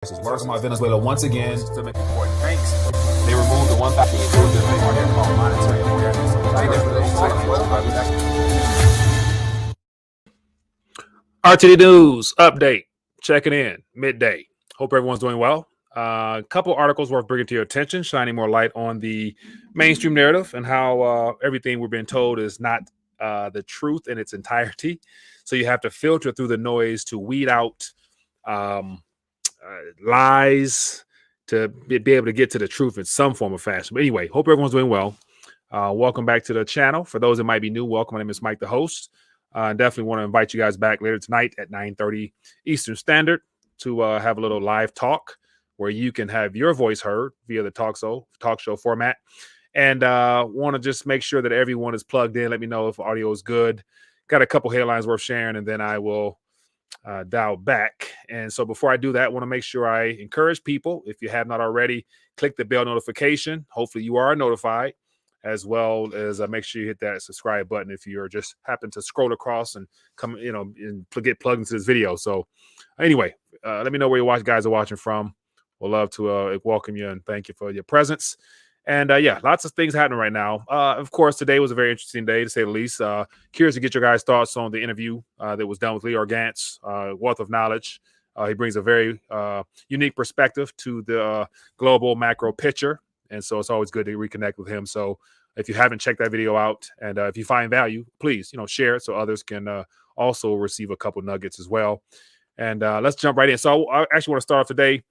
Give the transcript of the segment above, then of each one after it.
Talking about Venezuela once again to make important thanks. They removed the one factor called monetary awareness. RTD News update. Checking in midday. Hope everyone's doing well. A couple articles worth bringing to your attention, shining more light on the mainstream narrative and how everything we're being told is not the truth in its entirety. So you have to filter through the noise to weed out lies to be able to get to the truth in some form or fashion. But anyway, hope everyone's doing well. Welcome back to the channel. For those that might be new, welcome. My name is Mike, the host. Definitely want to invite you guys back later tonight at 9:30 Eastern Standard to have a little live talk where you can have your voice heard via the talk show format. And want to just make sure that everyone is plugged in. Let me know if audio is good. Got a couple headlines worth sharing, and then I will dial back. And so before I do that, I want to make sure I encourage people, if you have not already, click the bell notification. Hopefully you are notified, as well as make sure you hit that subscribe button if you're just happen to scroll across and come, and get plugged into this video. So anyway, let me know where you guys are watching from. We'll love to welcome you and thank you for your presence. And yeah, lots of things happening right now. Of course, today was a very interesting day, to say the least. Curious to get your guys' thoughts on the interview that was done with Lee Gantz, wealth of knowledge. He brings a very unique perspective to the global macro picture. And so it's always good to reconnect with him. So if you haven't checked that video out, and if you find value, please, share it so others can also receive a couple nuggets as well. And let's jump right in. So I actually want to start off today.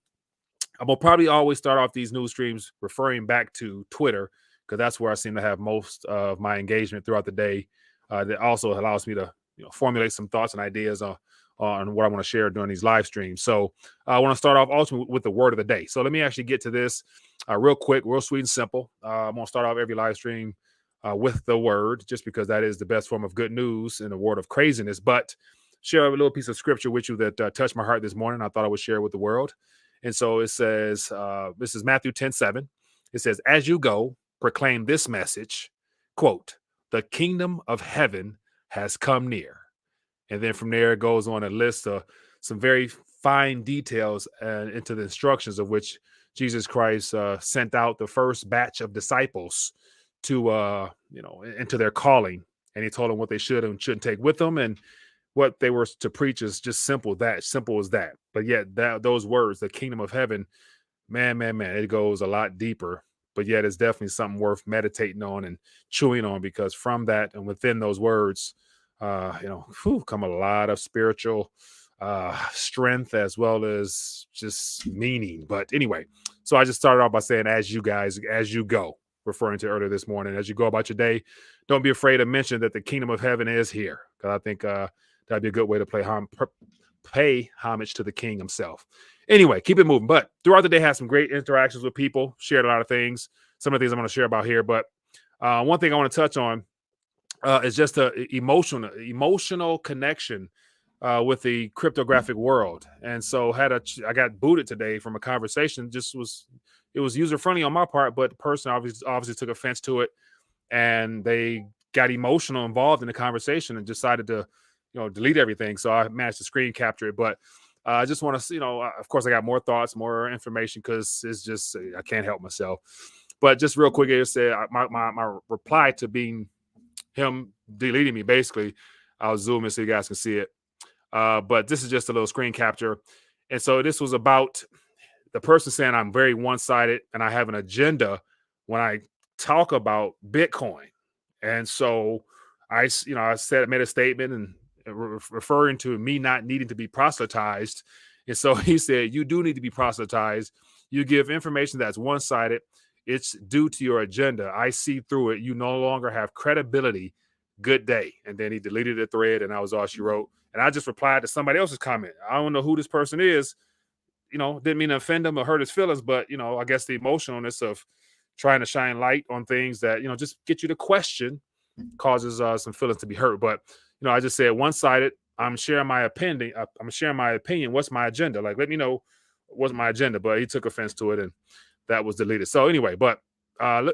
I'm going to probably always start off these news streams referring back to Twitter, because that's where I seem to have most of my engagement throughout the day. That also allows me to formulate some thoughts and ideas on what I want to share during these live streams. So I want to start off also with the word of the day. So let me actually get to this real quick, real sweet and simple. I'm going to start off every live stream with the word, just because that is the best form of good news in a world of craziness. But share a little piece of scripture with you that touched my heart this morning. I thought I would share with the world. And so it says, this is Matthew 10:7. It says, as you go, proclaim this message, quote, the kingdom of heaven has come near. And then from there, it goes on a list of some very fine details into the instructions of which Jesus Christ sent out the first batch of disciples to, into their calling. And he told them what they should and shouldn't take with them. And what they were to preach is just simple as that. But yet those words, the kingdom of heaven, man, it goes a lot deeper. But yet it's definitely something worth meditating on and chewing on, because from that and within those words, come a lot of spiritual strength as well as just meaning. But anyway, so I just started off by saying, as you go, referring to earlier this morning, as you go about your day, don't be afraid to mention that the kingdom of heaven is here. Because I think that'd be a good way to pay homage to the king himself. Anyway, keep it moving. But throughout the day, had some great interactions with people, shared a lot of things. Some of the things I'm going to share about here. But one thing I want to touch on is just the emotional connection with the cryptographic world. And so I got booted today from a conversation. It was user friendly on my part, but the person obviously took offense to it, and they got emotional involved in the conversation and decided to delete everything. So I managed to screen capture it. But I just want to, of course, I got more thoughts, more information, because it's just, I can't help myself. But just real quick, it said my reply to being him deleting me, basically, I'll zoom in so you guys can see it. But this is just a little screen capture. And so this was about the person saying I'm very one-sided and I have an agenda when I talk about Bitcoin. And so I made a statement and referring to me not needing to be proselytized. And so he said, you do need to be proselytized. You give information that's one-sided. It's due to your agenda. I see through it. You no longer have credibility. Good day. And then he deleted the thread, and that was all she wrote. And I just replied to somebody else's comment. I don't know who this person is. Didn't mean to offend him or hurt his feelings, but, I guess the emotionalness of trying to shine light on things that, just get you to question causes some feelings to be hurt. But, I just said one-sided. I'm sharing my opinion. What's my agenda? Like, let me know what's my agenda. But he took offense to it, and that was deleted. So anyway, but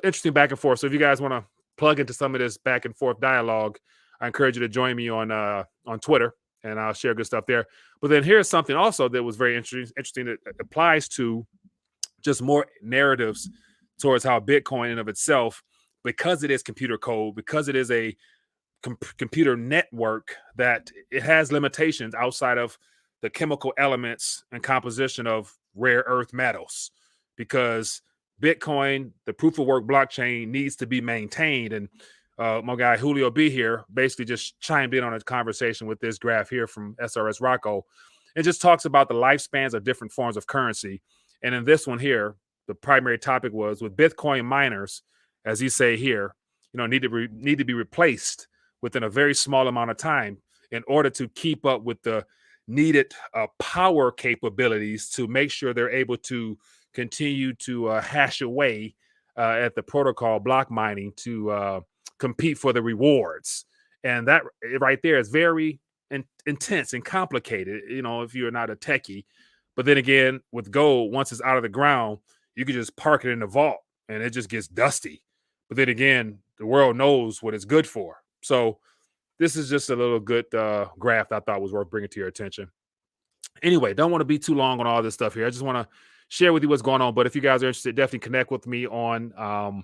interesting back and forth. So if you guys want to plug into some of this back and forth dialogue, I encourage you to join me on Twitter and I'll share good stuff there. But then here's something also that was very interesting that applies to just more narratives towards how Bitcoin in of itself, because it is computer code, because it is a computer network, that it has limitations outside of the chemical elements and composition of rare earth metals, because Bitcoin, the proof of work blockchain, needs to be maintained. And my guy Julio B here basically just chimed in on a conversation with this graph here from SRS Rocco. It just talks about the lifespans of different forms of currency. And in this one here, the primary topic was with Bitcoin miners, as you say here, need to be replaced within a very small amount of time in order to keep up with the needed power capabilities to make sure they're able to continue to hash away at the protocol block mining to compete for the rewards. And that right there is very intense and complicated, if you're not a techie. But then again, with gold, once it's out of the ground, you can just park it in the vault and it just gets dusty. But then again, the world knows what it's good for. So this is just a little good graph I thought was worth bringing to your attention. Anyway, don't want to be too long on all this stuff here. I just want to share with you what's going on. But if you guys are interested, definitely connect with me on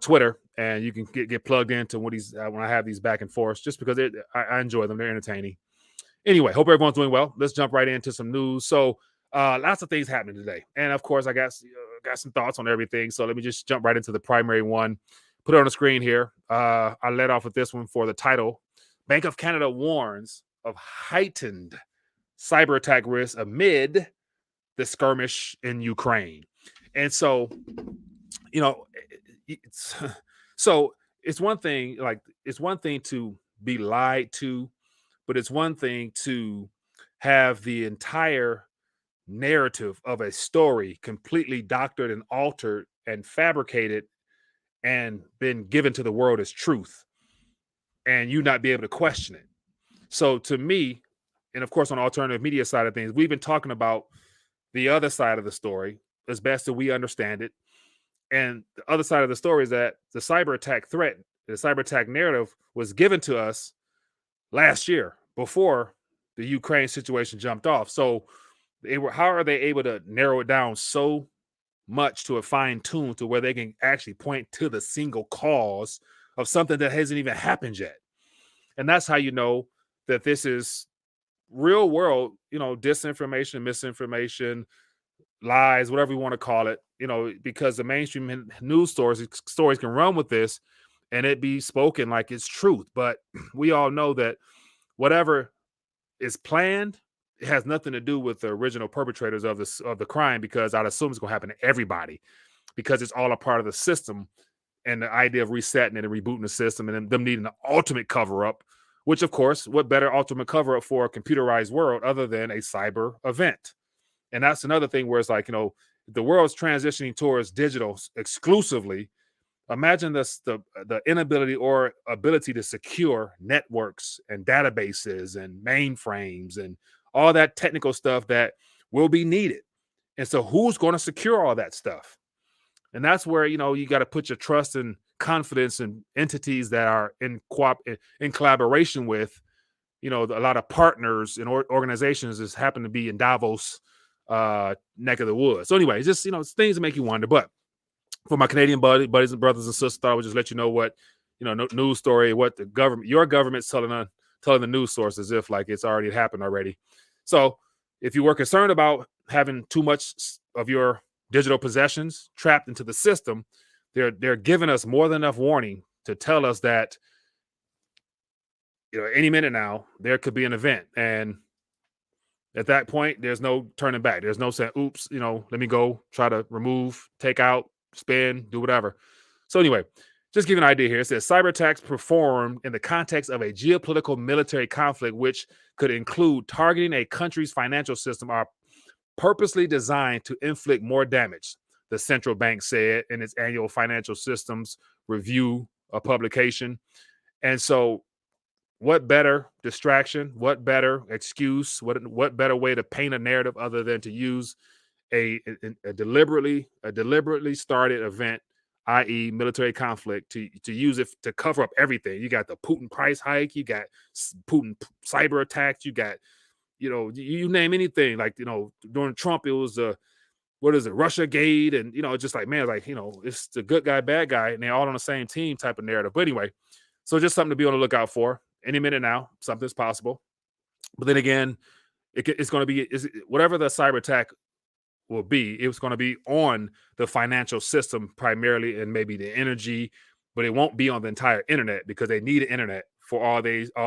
Twitter, and you can get plugged into when I have these back and forth, just because I enjoy them. They're entertaining. Anyway, hope everyone's doing well. Let's jump right into some news. So lots of things happening today. And of course, I got some thoughts on everything. So let me just jump right into the primary one. Put it on the screen here. I led off with this one for the title. Bank of Canada warns of heightened cyber attack risk amid the skirmish in Ukraine. And so, it's one thing to be lied to, but it's one thing to have the entire narrative of a story completely doctored and altered and fabricated and been given to the world as truth, and you not be able to question it. So to me, and of course on the alternative media side of things, we've been talking about the other side of the story as best as we understand it. And the other side of the story is that the cyber attack threat, the cyber attack narrative was given to us last year before the Ukraine situation jumped off. So how are they able to narrow it down so much to a fine tune to where they can actually point to the single cause of something that hasn't even happened yet? And that's how you know that this is real world, disinformation, misinformation, lies, whatever you want to call it, because the mainstream news stories can run with this and it be spoken like it's truth. But we all know that whatever is planned, it has nothing to do with the original perpetrators of the crime, because I'd assume it's going to happen to everybody, because it's all a part of the system and the idea of resetting it and rebooting the system and them needing an ultimate cover up, which of course, what better ultimate cover up for a computerized world other than a cyber event? And that's another thing where it's like, the world's transitioning towards digital exclusively. Imagine the inability or ability to secure networks and databases and mainframes and all that technical stuff that will be needed. And so who's going to secure all that stuff? And that's where, you got to put your trust and confidence in entities that are in collaboration with, a lot of partners and organizations that happen to be in Davos neck of the woods. So anyway, just, it's things that make you wonder. But for my Canadian buddies and brothers and sisters, I would just let you know what, news story, what your government's telling the news source as if like it's already happened already. So if you were concerned about having too much of your digital possessions trapped into the system, they're giving us more than enough warning to tell us that, any minute now there could be an event, and at that point there's no turning back. There's no saying, oops, let me go try to remove, take out, spin, do whatever. So anyway, just give you an idea here. It says cyber attacks performed in the context of a geopolitical military conflict, which could include targeting a country's financial system, are purposely designed to inflict more damage, the central bank said in its annual financial systems review publication. And so what better distraction, what better excuse, what better way to paint a narrative other than to use a deliberately started event i.e., military conflict, to use it to cover up everything. You got the Putin price hike, you got Putin cyber attacks, you got, you name anything. Like, during Trump, it was what is it, Russia Gate, and just like, man, like, it's the good guy, bad guy, and they're all on the same team type of narrative. But anyway, so just something to be on the lookout for. Any minute now, something's possible. But then again, it's going to be whatever the cyber attack will be. It's going to be on the financial system primarily, and maybe the energy, but it won't be on the entire internet, because they need an internet for all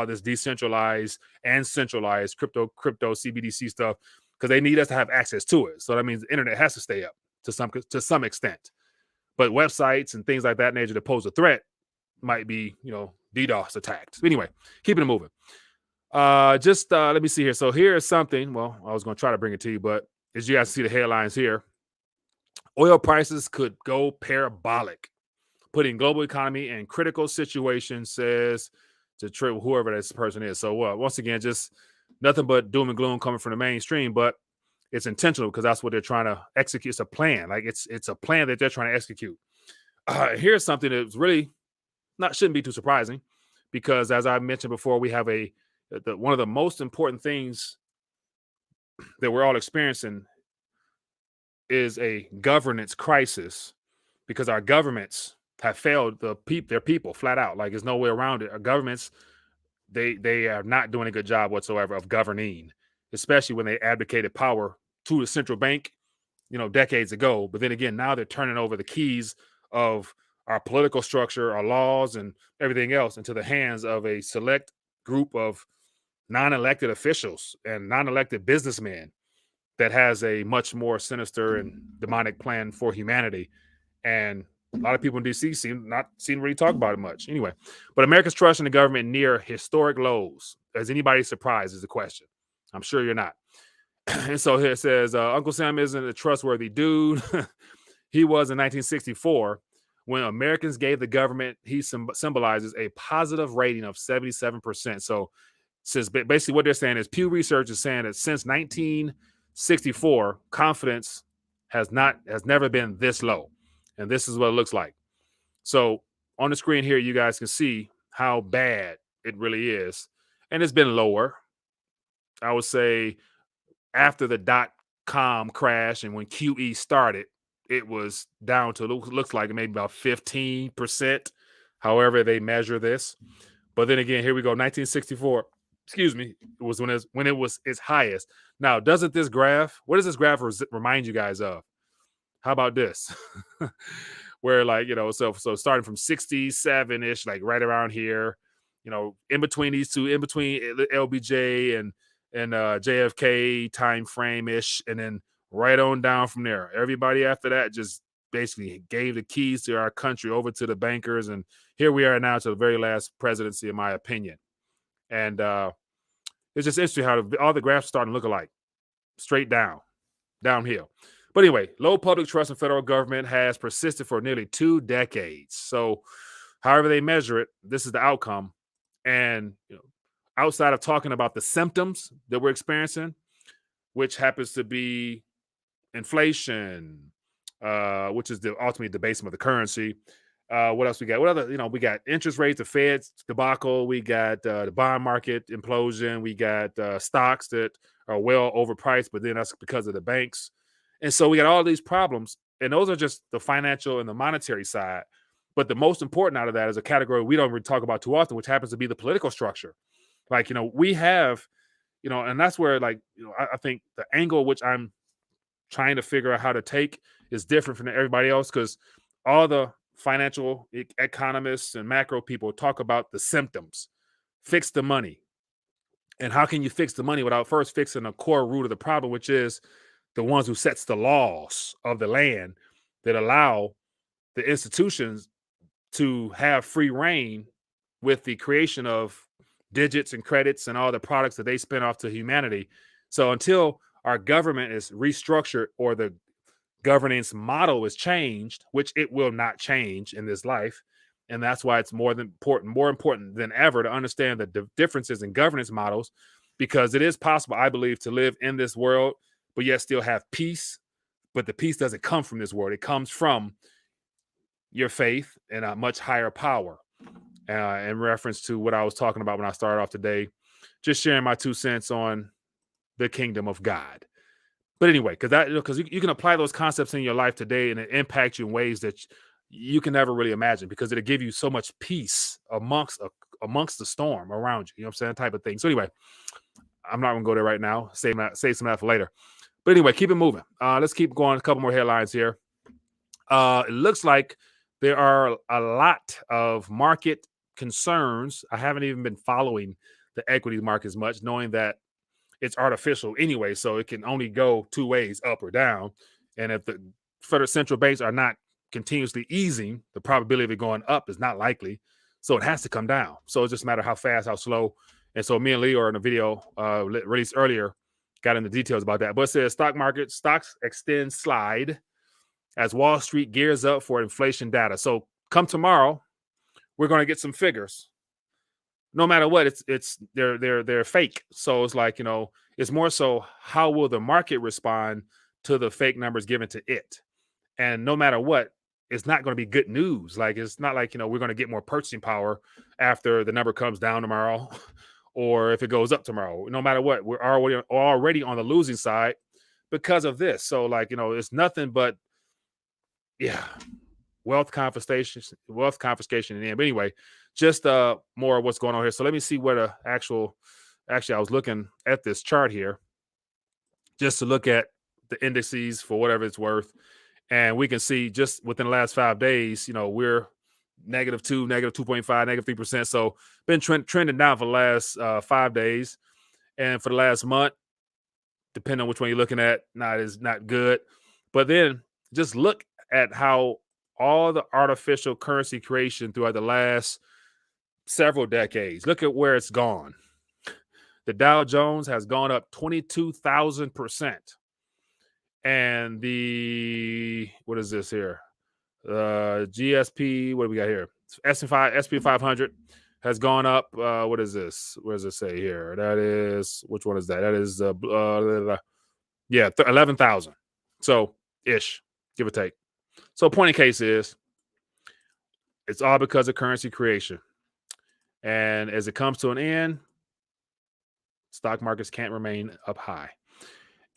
this decentralized and centralized crypto CBDC stuff, because they need us to have access to it. So that means the internet has to stay up to some extent. But websites and things like that nature that pose a threat might be, DDoS attacked. Anyway, keeping it moving. Let me see here. So here is something. Well, I was going to try to bring it to you, but as you guys see the headlines here, oil prices could go parabolic, putting global economy in critical situation, says whoever this person is. So once again, just nothing but doom and gloom coming from the mainstream, but it's intentional, because that's what they're trying to execute. It's a plan. Like it's a plan that they're trying to execute. Here's something that's really shouldn't be too surprising, because as I mentioned before, we have one of the most important things that we're all experiencing is a governance crisis, because our governments have failed their people flat out. Like, there's no way around it. Our governments, they are not doing a good job whatsoever of governing, especially when they abdicated power to the central bank, decades ago. But then again, now they're turning over the keys of our political structure, our laws, and everything else into the hands of a select group of non-elected officials and non-elected businessmen that has a much more sinister and demonic plan for humanity. And a lot of people in DC seem to really talk about it much. Anyway, but America's trust in the government near historic lows. Is anybody surprised is the question. I'm sure you're not. And so here it says, Uncle Sam isn't a trustworthy dude. He was in 1964. When Americans gave the government, he symbolizes a positive rating of 77%. So since basically what they're saying is, Pew Research is saying that since 1964, confidence has never been this low. And this is what it looks like. So on the screen here, you guys can see how bad it really is. And it's been lower. I would say after the .com crash and when QE started, it was down to, looks like maybe about 15%, however they measure this. But then again, here we go, 1964. Excuse me, it was when it was its highest. Now, what does this graph remind you guys of? How about this? Where, like, so starting from 67-ish, like right around here, in between these two, in between LBJ and JFK time frame-ish, and then right on down from there. Everybody after that just basically gave the keys to our country over to the bankers, and here we are now to the very last presidency, in my opinion. And it's just interesting how all the graphs are starting to look alike, straight downhill. But anyway, low public trust in federal government has persisted for nearly 2 decades. So however they measure it, this is the outcome. And outside of talking about the symptoms that we're experiencing, which happens to be inflation, which is ultimately the debasement of the currency. What else we got? What other, we got interest rates, the Fed's debacle. We got the bond market implosion. We got stocks that are well overpriced, but then that's because of the banks. And so we got all these problems, and those are just the financial and the monetary side. But the most important out of that is a category we don't really talk about too often, which happens to be the political structure. Like, we have, and that's where, like, I think the angle which I'm trying to figure out how to take is different from everybody else, because all the financial economists and macro people talk about the symptoms, fix the money. And how can you fix the money without first fixing the core root of the problem, which is the ones who sets the laws of the land that allow the institutions to have free reign with the creation of digits and credits and all the products that they spin off to humanity. So until our government is restructured or the governance model is changed, which it will not change in this life, and that's why it's more important than ever to understand the differences in governance models, because it is possible, I believe, to live in this world but yet still have peace. But the peace doesn't come from this world. It comes from your faith in a much higher power. In reference to what I was talking about when I started off today, just sharing my 2 cents on the kingdom of God. But anyway, because you can apply those concepts in your life today, and it impacts you in ways that you can never really imagine, because it'll give you so much peace amongst the storm around you. You know what I'm saying? Type of thing. So anyway, I'm not gonna go there right now. Save some of that for later. But anyway, keep it moving. Let's keep going. A couple more headlines here. It looks like there are a lot of market concerns. I haven't even been following the equity market as much, knowing that it's artificial anyway, so it can only go two ways, up or down. And if the federal central banks are not continuously easing, the probability of it going up is not likely. So it has to come down. So it just matter how fast, how slow. And so me and Lee are in a video released earlier, got into details about that. But it says stocks extend slide as Wall Street gears up for inflation data. So come tomorrow, we're going to get some figures. No matter what, they're fake. So it's like, it's more so how will the market respond to the fake numbers given to it. And no matter what, it's not going to be good news. Like, it's not like, we're going to get more purchasing power after the number comes down tomorrow or if it goes up tomorrow. No matter what, we're already on the losing side because of this. So like, it's nothing but, wealth confiscation in the end. But anyway, just more of what's going on here. So let me see what actually I was looking at this chart here just to look at the indices for whatever it's worth. And we can see just within the last 5 days, we're -2, -2.5, -3%. So been trending down for the last 5 days. And for the last month, depending on which one you're looking at, not good. But then just look at how all the artificial currency creation throughout the last several decades. Look at where it's gone. The Dow Jones has gone up 22,000%. And what is this here? GSP, what do we got here? SP 500 has gone up. What is this? What does it say here? That is, which one is that? That is, 11,000. So ish, give or take. So point in case is, it's all because of currency creation. And as it comes to an end, stock markets can't remain up high.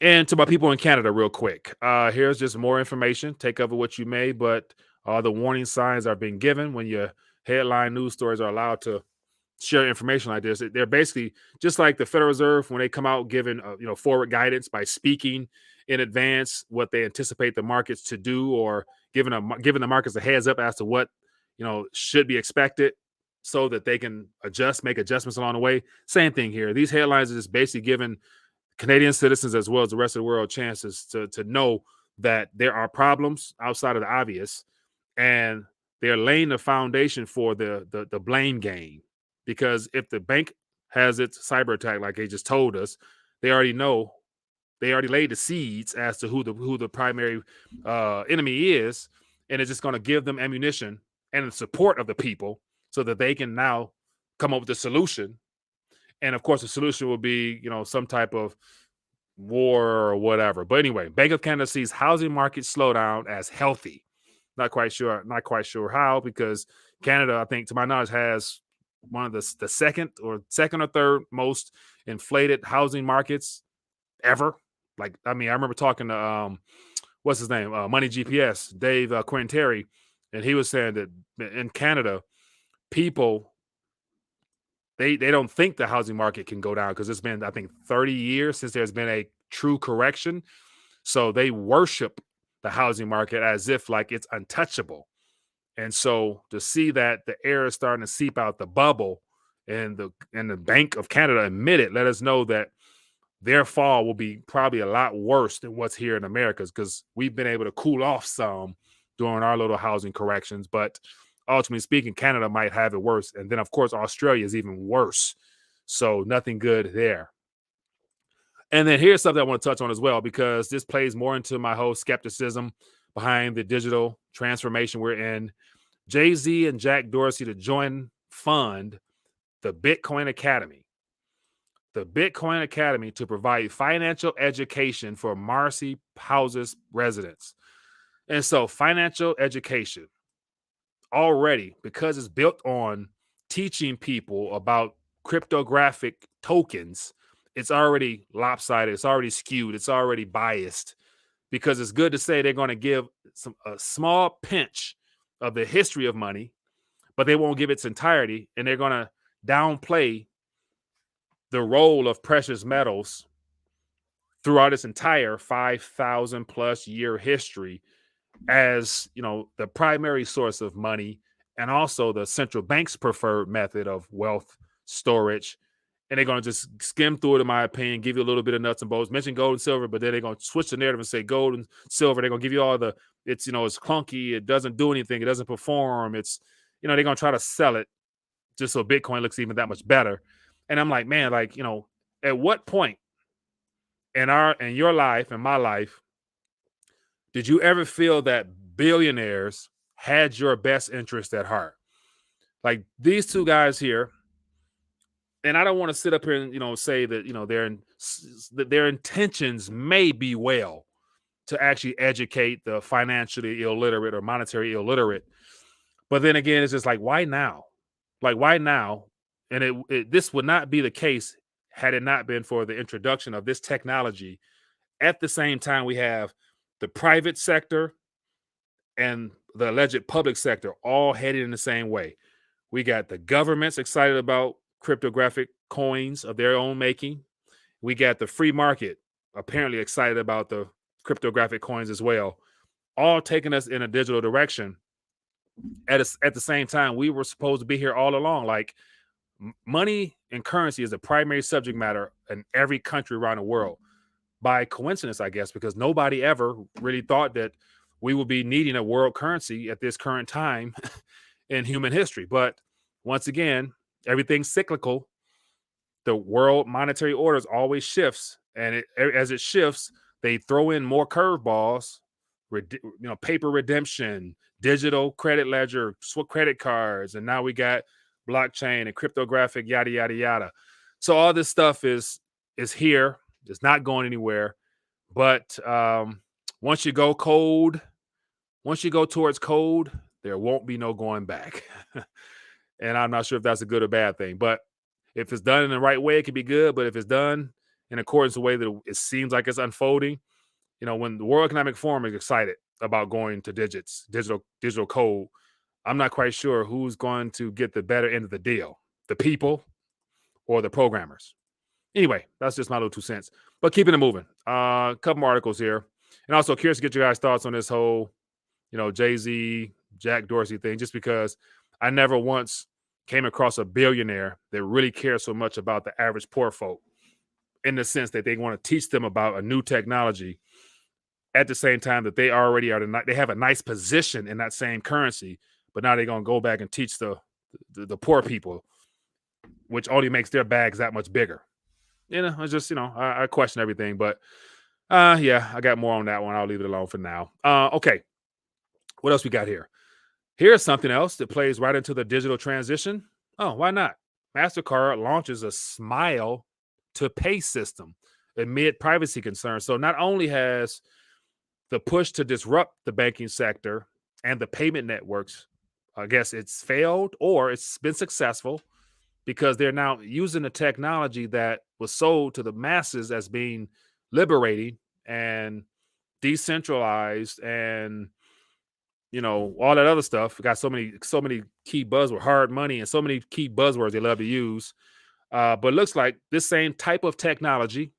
And to my people in Canada, real quick, here's just more information. Take of it what you may, but all the warning signs are being given when your headline news stories are allowed to share information like this. They're basically just like the Federal Reserve when they come out giving forward guidance by speaking in advance what they anticipate the markets to do, or giving the markets a heads up as to what should be expected, so that they can make adjustments along the way. Same thing here. These headlines are just basically giving Canadian citizens as well as the rest of the world chances to know that there are problems outside of the obvious, and they're laying the foundation for the blame game. Because if the bank has its cyber attack, like they just told us, they already know. They already laid the seeds as to who the primary enemy is, and it's just going to give them ammunition and the support of the people so that they can now come up with a solution. And of course, the solution will be, some type of war or whatever. But anyway, Bank of Canada sees housing market slowdown as healthy. Not quite sure how, because Canada, I think, to my knowledge, has one of the second or third most inflated housing markets ever. Like, I remember talking to what's his name, Money GPS, Dave Quinteri, and he was saying that in Canada, people they don't think the housing market can go down because it's been, I think, 30 years since there's been a true correction. So they worship the housing market as if like it's untouchable. And so to see that the air is starting to seep out the bubble, and the Bank of Canada admit it, let us know that their fall will be probably a lot worse than what's here in America, because we've been able to cool off some during our little housing corrections. But ultimately speaking, Canada might have it worse. And then, of course, Australia is even worse. So nothing good there. And then here's something I want to touch on as well, because this plays more into my whole skepticism behind the digital transformation we're in. Jay-Z and Jack Dorsey to fund the Bitcoin Academy. The Bitcoin Academy to provide financial education for Marcy Houses residents. And so financial education. already, because it's built on teaching people about cryptographic tokens, it's already lopsided, it's already skewed, it's already biased, because it's good to say they're going to give a small pinch of the history of money, but they won't give its entirety, and they're going to downplay the role of precious metals throughout its entire 5,000 plus year history as, the primary source of money, and also the central bank's preferred method of wealth storage. And they're going to just skim through it, in my opinion, give you a little bit of nuts and bolts, mention gold and silver, but then they're going to switch the narrative and say gold and silver. They're going to give you all it's clunky, it doesn't do anything, it doesn't perform. It's, they're going to try to sell it just so Bitcoin looks even that much better. And I'm like, man, at what point in your life and my life did you ever feel that billionaires had your best interest at heart? Like these two guys here, and I don't want to sit up here and say that their intentions may be well to actually educate the financially illiterate or monetary illiterate, but then again, it's just like, why now? Like, why now? And this would not be the case had it not been for the introduction of this technology. At the same time, we have the private sector and the alleged public sector all headed in the same way. We got the governments excited about cryptographic coins of their own making. We got the free market apparently excited about the cryptographic coins as well, all taking us in a digital direction. At the same time, we were supposed to be here all along. Like, money and currency is the primary subject matter in every country around the world. By coincidence, I guess, because nobody ever really thought that we would be needing a world currency at this current time in human history. But once again, everything's cyclical. The world monetary orders always shifts, and as it shifts, they throw in more curveballs. Paper redemption, digital credit ledger, credit cards, and now we got blockchain and cryptographic, yada yada yada. So all this stuff is here. It's not going anywhere. But once you go towards code, there won't be no going back. And I'm not sure if that's a good or bad thing. But if it's done in the right way, it can be good. But if it's done in accordance with the way that it seems like it's unfolding, when the World Economic Forum is excited about going to digital code, I'm not quite sure who's going to get the better end of the deal, the people or the programmers. Anyway, that's just my little 2 cents. But keeping it moving. A couple more articles here. And also curious to get your guys' thoughts on this whole, Jay-Z, Jack Dorsey thing, just because I never once came across a billionaire that really cares so much about the average poor folk, in the sense that they want to teach them about a new technology at the same time that they already they have a nice position in that same currency, but now they're going to go back and teach the poor people, which only makes their bags that much bigger. It's just, I question everything, but yeah, I got more on that one. I'll leave it alone for now. Okay. What else we got here? Here's something else that plays right into the digital transition. Oh, why not? Mastercard launches a Smile to Pay system amid privacy concerns. So not only has the push to disrupt the banking sector and the payment networks, I guess it's failed or it's been successful, because they're now using the technology that was sold to the masses as being liberating and decentralized and, all that other stuff. We got so many key buzzwords, hard money, and so many key buzzwords they love to use. But it looks like this same type of technology,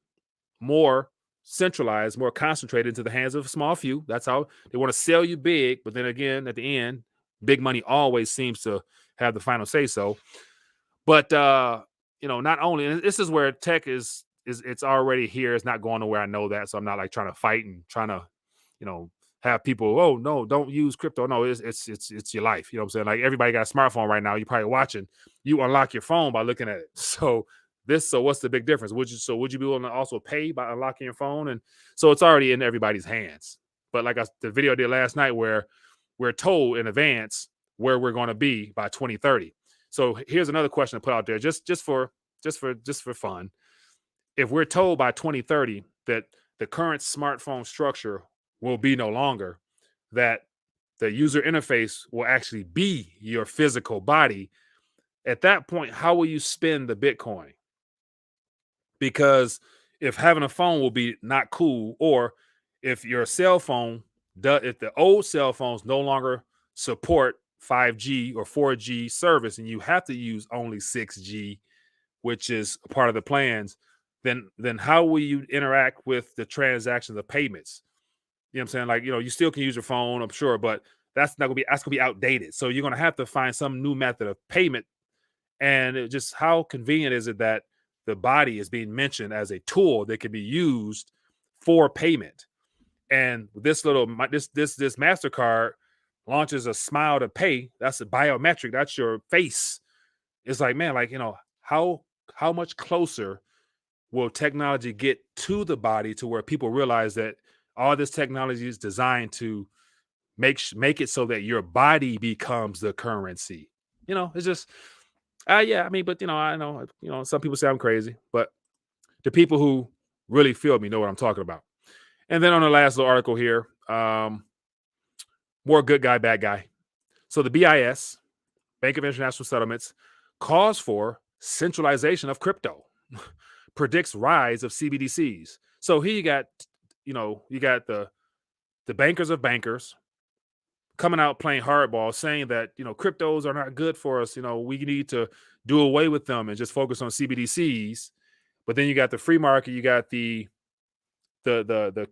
more centralized, more concentrated into the hands of a small few. That's how they want to sell you big. But then again, at the end, big money always seems to have the final say so. But, not only, and this is where tech is it's already here. It's not going nowhere. I know that. So I'm not like trying to fight and trying to, have people, oh no, don't use crypto. No, it's your life. You know what I'm saying? Like, everybody got a smartphone right now. You're probably watching. You unlock your phone by looking at it. So what's the big difference? Would you be willing to also pay by unlocking your phone? And so it's already in everybody's hands. But like the video I did last night, where we're told in advance where we're going to be by 2030. So here's another question to put out there, just for fun. If we're told by 2030 that the current smartphone structure will be no longer, that the user interface will actually be your physical body, at that point, how will you spend the Bitcoin? Because if having a phone will be not cool, or if your cell phone, if the old cell phones no longer support 5G or 4G service and you have to use only 6G, which is a part of the plans, then how will you interact with the transactions of payments? You know what I'm saying? Like, you still can use your phone, I'm sure, but that's gonna be outdated. So you're gonna have to find some new method of payment. And how convenient is it that the body is being mentioned as a tool that can be used for payment? And this Mastercard launches a Smile to Pay. That's a biometric. That's your face. It's like, man, like, how much closer will technology get to the body to where people realize that all this technology is designed to make it so that your body becomes the currency? It's just yeah, I mean, but I know, some people say I'm crazy, but the people who really feel me know what I'm talking about. And then on the last little article here, more good guy, bad guy. So the BIS, Bank of International Settlements, calls for centralization of crypto, predicts rise of CBDCs. So here you got the bankers of bankers coming out playing hardball, saying that cryptos are not good for us. We need to do away with them and just focus on CBDCs. But then you got the free market, you got the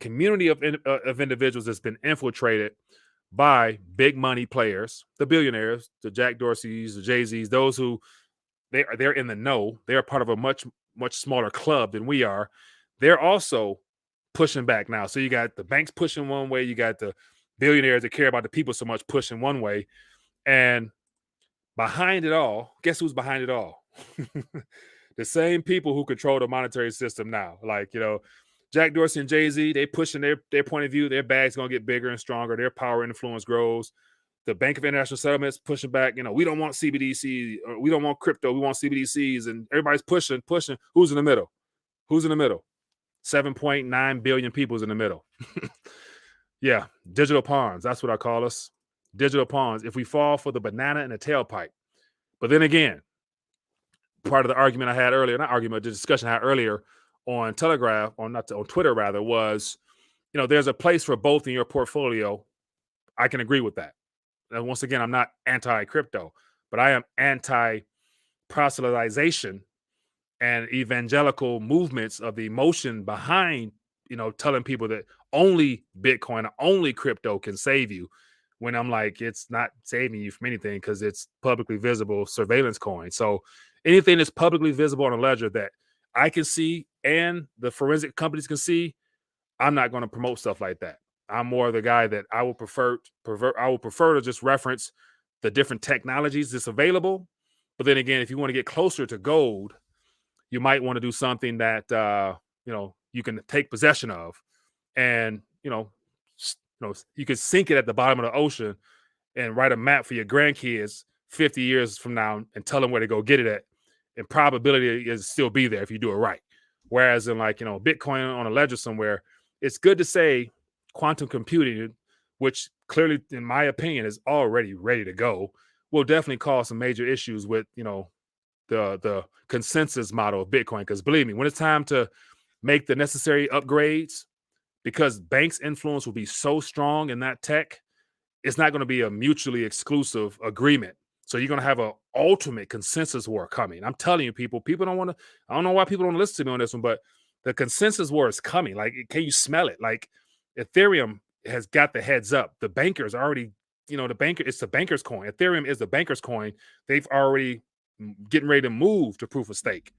community of individuals that's been infiltrated by big money players, the billionaires, the Jack Dorseys, the Jay-Z's, those who they're in the know. They're part of a much smaller club than we are. They're also pushing back now. So you got the banks pushing one way, you got the billionaires that care about the people so much pushing one way, and behind it all, guess who's behind it all? The same people who control the monetary system now. Like, Jack Dorsey and Jay-Z, they pushing their point of view. Their bag's going to get bigger and stronger. Their power and influence grows. The Bank of International Settlements pushing back. We don't want CBDC, or we don't want crypto. We want CBDCs. And everybody's pushing. Who's in the middle? 7.9 billion people's in the middle. Yeah, digital pawns. That's what I call us. Digital pawns. If we fall for the banana in the tailpipe. But then again, part of the argument I had earlier, not argument, the discussion I had earlier on Telegraph, on Twitter rather, was, there's a place for both in your portfolio. I can agree with that. And once again, I'm not anti-crypto, but I am anti-proselytization and evangelical movements of the emotion behind, telling people that only Bitcoin, only crypto can save you, when I'm like, it's not saving you from anything because it's publicly visible surveillance coin. So anything that's publicly visible on a ledger that I can see and the forensic companies can see, I'm not going to promote stuff like that. I'm more the guy that I will prefer to just reference the different technologies that's available. But then again, if you want to get closer to gold, you might want to do something that you can take possession of, and you could sink it at the bottom of the ocean and write a map for your grandkids 50 years from now and tell them where to go get it at. And probability is still be there if you do it right. Whereas in Bitcoin on a ledger somewhere, it's good to say quantum computing, which clearly, in my opinion, is already ready to go, will definitely cause some major issues with, the consensus model of Bitcoin. Because believe me, when it's time to make the necessary upgrades, because banks' influence will be so strong in that tech, it's not going to be a mutually exclusive agreement. So you're going to have an ultimate consensus war coming. I'm telling you, people don't want to, I don't know why people don't listen to me on this one, but the consensus war is coming. Like, can you smell it? Like, Ethereum has got the heads up. The bankers already, it's the banker's coin. Ethereum is the banker's coin. They've already getting ready to move to proof of stake.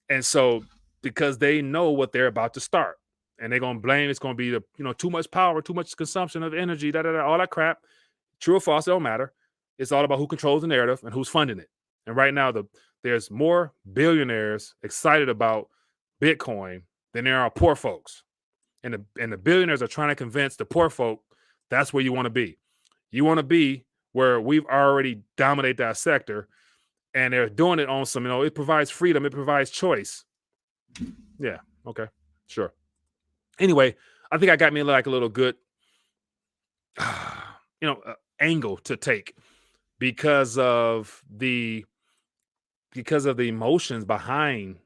And so, because they know what they're about to start, and they're going to blame, it's going to be the, too much power, too much consumption of energy, all that crap. True or false, it don't matter. It's all about who controls the narrative and who's funding it. And right now, there's more billionaires excited about Bitcoin than there are poor folks. And the billionaires are trying to convince the poor folk that's where you want to be. You want to be where we've already dominated that sector, and they're doing it on some, it provides freedom, it provides choice. Yeah, okay, sure. Anyway, I think I got me like a little good angle to take because of the emotions behind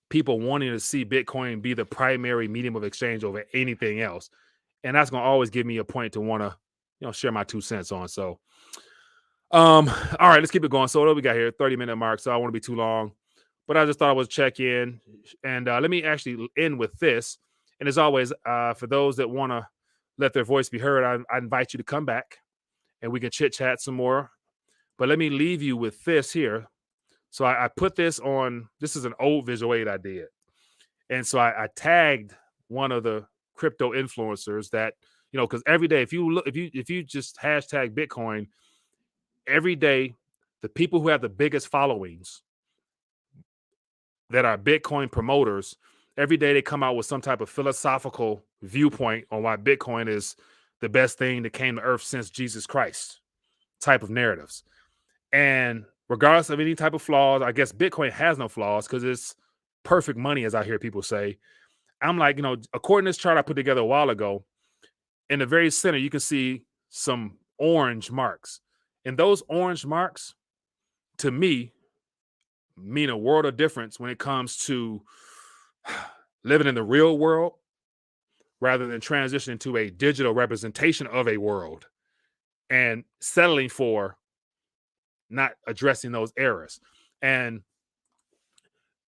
people wanting to see Bitcoin be the primary medium of exchange over anything else. And that's going to always give me a point to want to, share my 2 cents on. So, all right, let's keep it going. So what do we got here? 30-minute mark. So I don't want to be too long, but I just thought I would check in, and let me actually end with this. And as always, for those that want to let their voice be heard, I invite you to come back and we can chit chat some more. But let me leave you with this here. So I put this on. This is an old visual aid I did, and so I tagged one of the crypto influencers that, because every day, if you just hashtag Bitcoin, every day, the people who have the biggest followings that are Bitcoin promoters, every day they come out with some type of philosophical viewpoint on why Bitcoin is the best thing that came to earth since Jesus Christ type of narratives. And regardless of any type of flaws, I guess Bitcoin has no flaws because it's perfect money, as I hear people say. I'm like, according to this chart I put together a while ago, in the very center, you can see some orange marks. And those orange marks, to me, mean a world of difference when it comes to living in the real world rather than transitioning to a digital representation of a world and settling for not addressing those errors. And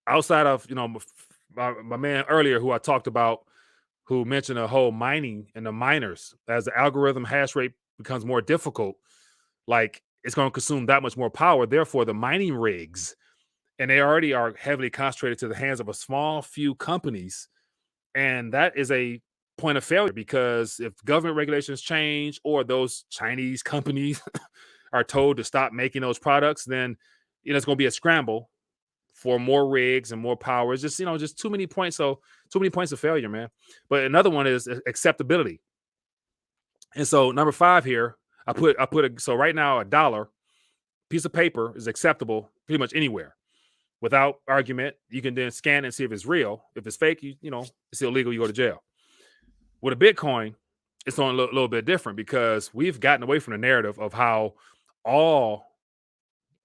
outside of, my man earlier who I talked about, who mentioned the whole mining and the miners, as the algorithm hash rate becomes more difficult, like it's going to consume that much more power. Therefore, the mining rigs, and they already are heavily concentrated to the hands of a small few companies. And that is a point of failure because if government regulations change or those Chinese companies are told to stop making those products, then it's going to be a scramble for more rigs and more power. It's just, just too many points. So too many points of failure, man. But another one is acceptability. And so number 5 here, so right now $1 piece of paper is acceptable pretty much anywhere without argument. You can then scan and see if it's real. If it's fake, it's illegal. You go to jail. With a Bitcoin, it's on a little bit different because we've gotten away from the narrative of how all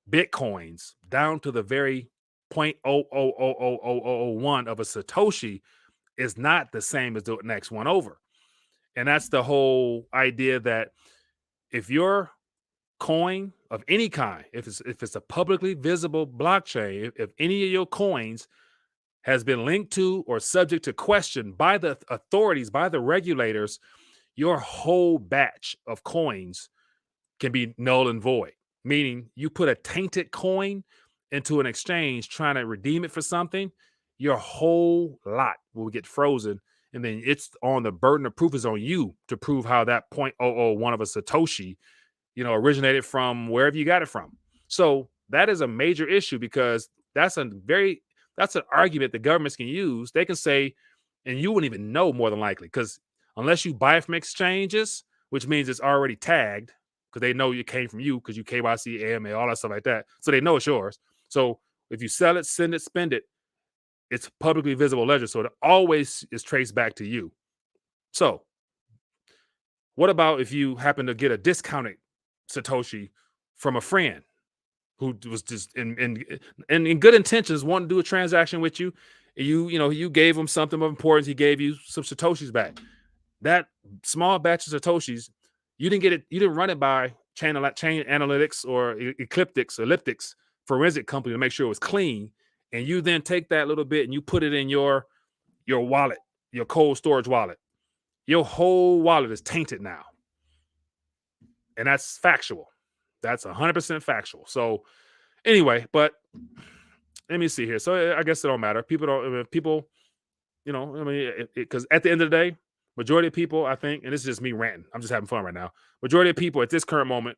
Bitcoins down to the very 0.0000001 of a Satoshi is not the same as the next one over. And that's the whole idea that if your coin of any kind, if it's a publicly visible blockchain, if any of your coins has been linked to or subject to question by the authorities, by the regulators, your whole batch of coins can be null and void. Meaning you put a tainted coin into an exchange trying to redeem it for something, your whole lot will get frozen. And then it's on the burden of proof is on you to prove how that 0.001 of a Satoshi, originated from wherever you got it from. So that is a major issue because that's an argument that governments can use. They can say, and you wouldn't even know more than likely, because unless you buy it from exchanges, which means it's already tagged, because they know it came from you because you KYC, AMA, all that stuff like that. So they know it's yours. So if you sell it, send it, spend it, it's publicly visible ledger. So it always is traced back to you. So what about if you happen to get a discounted Satoshi from a friend who was just in good intentions, wanting to do a transaction with you? You gave him something of importance. He gave you some Satoshis back. That small batch of Satoshis, you didn't get it. You didn't run it by chain analytics or elliptics forensic company to make sure it was clean. And you then take that little bit and you put it in your wallet, your cold storage wallet. Your whole wallet is tainted now. And that's factual. That's 100% factual. So anyway, but let me see here. So I guess it don't matter. Because at the end of the day, majority of people, I think, and this is just me ranting, I'm just having fun right now. Majority of people at this current moment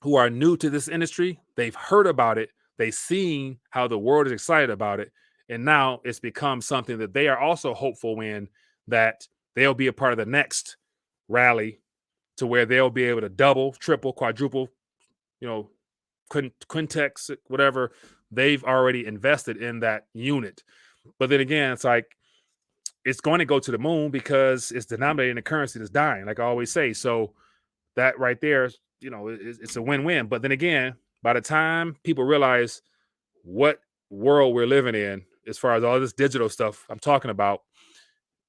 who are new to this industry, they've heard about it. They've seen how the world is excited about it. And now it's become something that they are also hopeful in, that they'll be a part of the next rally to where they'll be able to double, triple, quadruple, quintex, whatever. They've already invested in that unit. But then again, it's like, it's going to go to the moon because it's denominated in a currency that's dying, like I always say. So that right there, it's a win-win. But then again, by the time people realize what world we're living in, as far as all this digital stuff I'm talking about,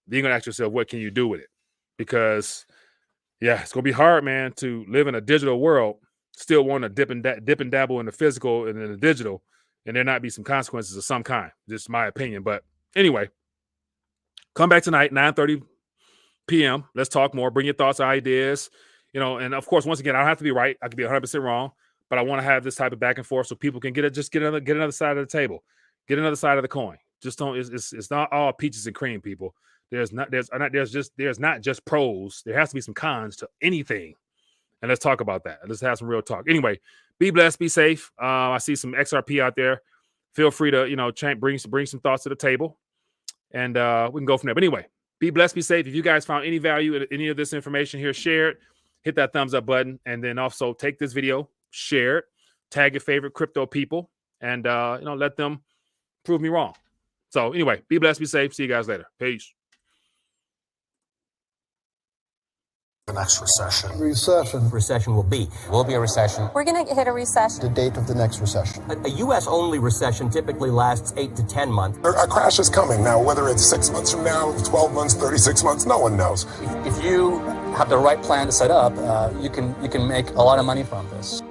then you're gonna ask yourself, what can you do with it? Because it's gonna be hard, man, to live in a digital world, still want to dip and dabble in the physical and in the digital, and there not be some consequences of some kind. Just my opinion. But anyway, come back tonight, 9:30 p.m. Let's talk more. Bring your thoughts, ideas, and of course, once again, I don't have to be right. I could be 100% wrong, but I want to have this type of back and forth so people can get another side of the table, get another side of the coin. Just don't. It's not all peaches and cream, people. There's not just pros. There has to be some cons to anything, and let's talk about that. Let's have some real talk. Anyway, be blessed, be safe. I see some XRP out there. Feel free to bring some thoughts to the table, and we can go from there. But anyway, be blessed, be safe. If you guys found any value in any of this information here, share it. Hit that thumbs up button, and then also take this video, share it, tag your favorite crypto people, and let them prove me wrong. So anyway, be blessed, be safe. See you guys later. Peace. The next recession. Recession will be a recession. We're going to hit a recession. The date of the next recession. A U.S.-only recession typically lasts 8 to 10 months. A crash is coming. Now, whether it's 6 months from now, 12 months, 36 months, no one knows. If you have the right plan to set up, you can make a lot of money from this.